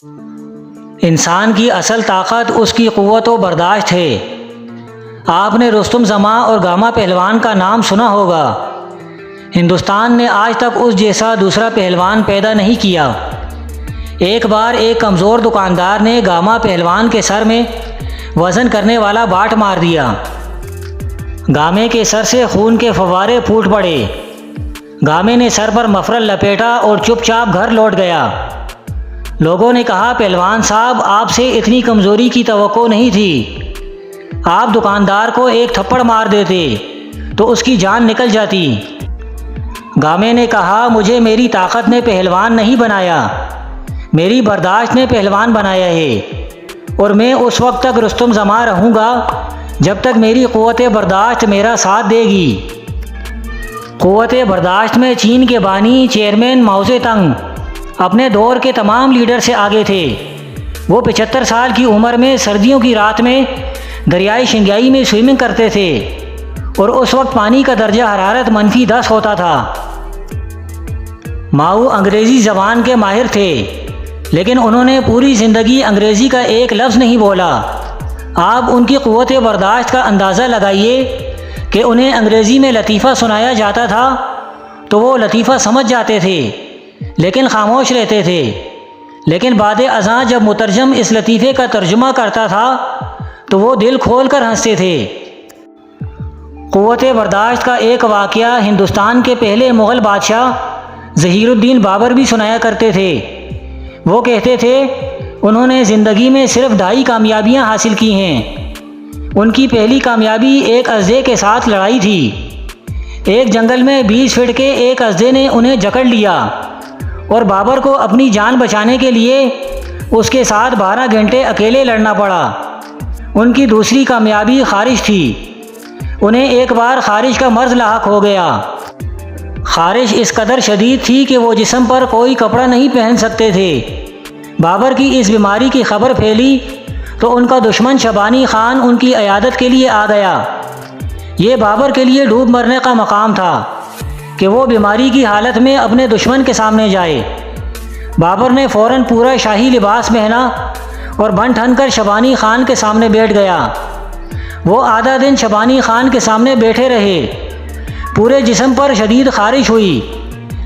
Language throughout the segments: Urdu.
انسان کی اصل طاقت اس کی قوت و برداشت ہے۔ آپ نے رستم زماں اور گاما پہلوان کا نام سنا ہوگا۔ ہندوستان نے آج تک اس جیسا دوسرا پہلوان پیدا نہیں کیا۔ ایک بار ایک کمزور دکاندار نے گاما پہلوان کے سر میں وزن کرنے والا باٹ مار دیا۔ گامے کے سر سے خون کے فوارے پھوٹ پڑے۔ گامے نے سر پر مفرل لپیٹا اور چپ چاپ گھر لوٹ گیا۔ لوگوں نے کہا، پہلوان صاحب، آپ سے اتنی کمزوری کی توقع نہیں تھی۔ آپ دکاندار کو ایک تھپڑ مار دیتے تو اس کی جان نکل جاتی۔ گامے نے کہا، مجھے میری طاقت نے پہلوان نہیں بنایا، میری برداشت نے پہلوان بنایا ہے، اور میں اس وقت تک رستم زماں رہوں گا جب تک میری قوت برداشت میرا ساتھ دے گی۔ قوت برداشت میں چین کے بانی چیئرمین ماؤ سے تنگ اپنے دور کے تمام لیڈر سے آگے تھے۔ وہ 75 سال کی عمر میں سردیوں کی رات میں دریائے شنگیائی میں سوئمنگ کرتے تھے، اور اس وقت پانی کا درجہ حرارت -10 ہوتا تھا۔ ماؤ انگریزی زبان کے ماہر تھے، لیکن انہوں نے پوری زندگی انگریزی کا ایک لفظ نہیں بولا۔ آپ ان کی قوت برداشت کا اندازہ لگائیے کہ انہیں انگریزی میں لطیفہ سنایا جاتا تھا تو وہ لطیفہ سمجھ جاتے تھے، لیکن خاموش رہتے تھے۔ لیکن بعد ازاں جب مترجم اس لطیفے کا ترجمہ کرتا تھا تو وہ دل کھول کر ہنستے تھے۔ قوت برداشت کا ایک واقعہ ہندوستان کے پہلے مغل بادشاہ ظہیر الدین بابر بھی سنایا کرتے تھے۔ وہ کہتے تھے، انہوں نے زندگی میں صرف 2.5 کامیابیاں حاصل کی ہیں۔ ان کی پہلی کامیابی ایک اژدھے کے ساتھ لڑائی تھی۔ ایک جنگل میں 20 فٹ کے ایک اژدھے نے انہیں جکڑ لیا، اور بابر کو اپنی جان بچانے کے لیے اس کے ساتھ 12 گھنٹے اکیلے لڑنا پڑا۔ ان کی دوسری کامیابی خارش تھی۔ انہیں ایک بار خارش کا مرض لاحق ہو گیا۔ خارش اس قدر شدید تھی کہ وہ جسم پر کوئی کپڑا نہیں پہن سکتے تھے۔ بابر کی اس بیماری کی خبر پھیلی تو ان کا دشمن شبانی خان ان کی عیادت کے لیے آ گیا۔ یہ بابر کے لیے ڈوب مرنے کا مقام تھا کہ وہ بیماری کی حالت میں اپنے دشمن کے سامنے جائے۔ بابر نے فوراً پورا شاہی لباس پہنا اور بن ٹھن کر شبانی خان کے سامنے بیٹھ گیا۔ وہ آدھا دن شبانی خان کے سامنے بیٹھے رہے۔ پورے جسم پر شدید خارش ہوئی،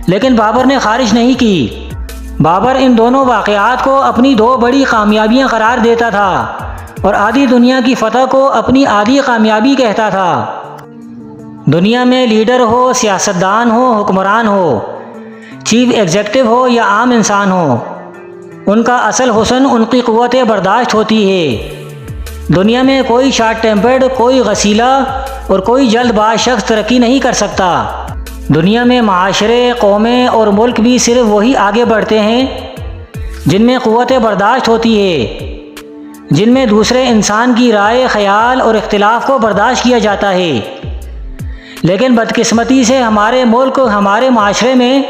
لیکن بابر نے خارش نہیں کی۔ بابر ان دونوں واقعات کو اپنی 2 بڑی کامیابیاں قرار دیتا تھا، اور آدھی دنیا کی فتح کو اپنی آدھی کامیابی کہتا تھا۔ دنیا میں لیڈر ہو، سیاستدان ہو، حکمران ہو، چیف ایگزیکٹو ہو یا عام انسان ہو، ان کا اصل حسن ان کی قوت برداشت ہوتی ہے۔ دنیا میں کوئی شارٹ ٹیمپرڈ، کوئی غسیلا اور کوئی جلد باز شخص ترقی نہیں کر سکتا۔ دنیا میں معاشرے، قومیں اور ملک بھی صرف وہی آگے بڑھتے ہیں جن میں قوت برداشت ہوتی ہے، جن میں دوسرے انسان کی رائے، خیال اور اختلاف کو برداشت کیا جاتا ہے۔ لیکن بدقسمتی سے ہمارے ملک، ہمارے معاشرے میں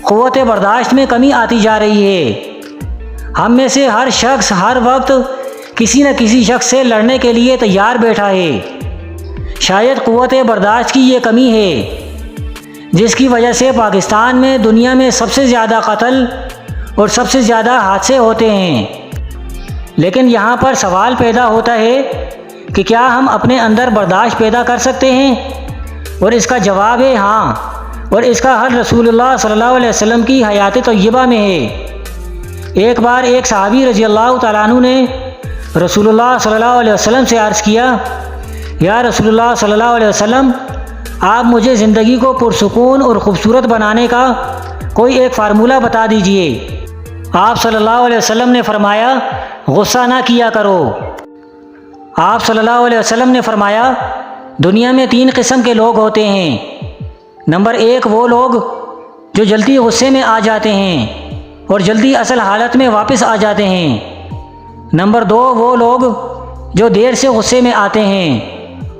قوت برداشت میں کمی آتی جا رہی ہے۔ ہم میں سے ہر شخص ہر وقت کسی نہ کسی شخص سے لڑنے کے لیے تیار بیٹھا ہے۔ شاید قوت برداشت کی یہ کمی ہے جس کی وجہ سے پاکستان میں دنیا میں سب سے زیادہ قتل اور سب سے زیادہ حادثے ہوتے ہیں۔ لیکن یہاں پر سوال پیدا ہوتا ہے کہ کیا ہم اپنے اندر برداشت پیدا کر سکتے ہیں؟ اور اس کا جواب ہے ہاں، اور اس کا حل رسول اللہ صلی اللہ علیہ وسلم کی حیات طیبہ میں ہے۔ ایک بار ایک صحابی رضی اللہ تعالیٰ عنہ نے رسول اللہ صلی اللہ علیہ وسلم سے عرض کیا، یا رسول اللہ صلی اللہ علیہ وسلم، آپ مجھے زندگی کو پرسکون اور خوبصورت بنانے کا کوئی ایک فارمولہ بتا دیجئے۔ آپ صلی اللہ علیہ وسلم نے فرمایا، غصہ نہ کیا کرو۔ آپ صلی اللہ علیہ وسلم نے فرمایا، دنیا میں 3 قسم کے لوگ ہوتے ہیں۔ نمبر 1 وہ لوگ جو جلدی غصے میں آ جاتے ہیں اور جلدی اصل حالت میں واپس آ جاتے ہیں۔ نمبر 2 وہ لوگ جو دیر سے غصے میں آتے ہیں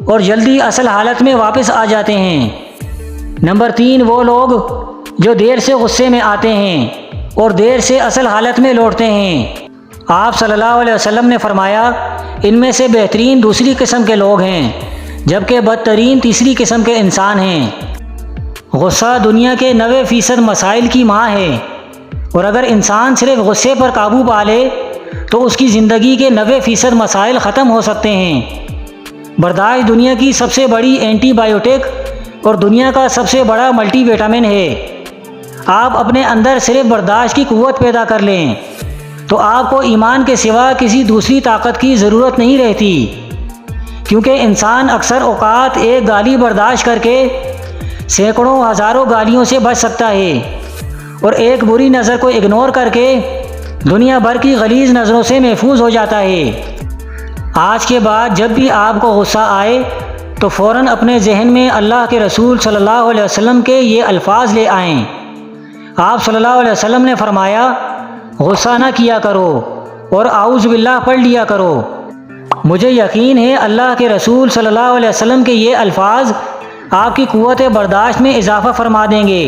اور جلدی اصل حالت میں واپس آ جاتے ہیں۔ نمبر 3 وہ لوگ جو دیر سے غصے میں آتے ہیں اور دیر سے اصل حالت میں لوٹتے ہیں۔ آپ صلی اللہ علیہ وسلم نے فرمایا، ان میں سے بہترین دوسری قسم کے لوگ ہیں، جبکہ بدترین تیسری قسم کے انسان ہیں۔ غصہ دنیا کے 90% مسائل کی ماں ہے، اور اگر انسان صرف غصے پر قابو پا لے تو اس کی زندگی کے 90% مسائل ختم ہو سکتے ہیں۔ برداشت دنیا کی سب سے بڑی اینٹی بائیوٹک اور دنیا کا سب سے بڑا ملٹی وٹامن ہے۔ آپ اپنے اندر صرف برداشت کی قوت پیدا کر لیں تو آپ کو ایمان کے سوا کسی دوسری طاقت کی ضرورت نہیں رہتی، کیونکہ انسان اکثر اوقات ایک گالی برداشت کر کے سینکڑوں ہزاروں گالیوں سے بچ سکتا ہے، اور ایک بری نظر کو اگنور کر کے دنیا بھر کی غلیظ نظروں سے محفوظ ہو جاتا ہے۔ آج کے بعد جب بھی آپ کو غصہ آئے تو فوراً اپنے ذہن میں اللہ کے رسول صلی اللہ علیہ وسلم کے یہ الفاظ لے آئیں۔ آپ صلی اللہ علیہ وسلم نے فرمایا، غصہ نہ کیا کرو اور اعوذ باللہ پڑھ لیا کرو۔ مجھے یقین ہے اللہ کے رسول صلی اللہ علیہ وسلم کے یہ الفاظ آپ کی قوت برداشت میں اضافہ فرما دیں گے۔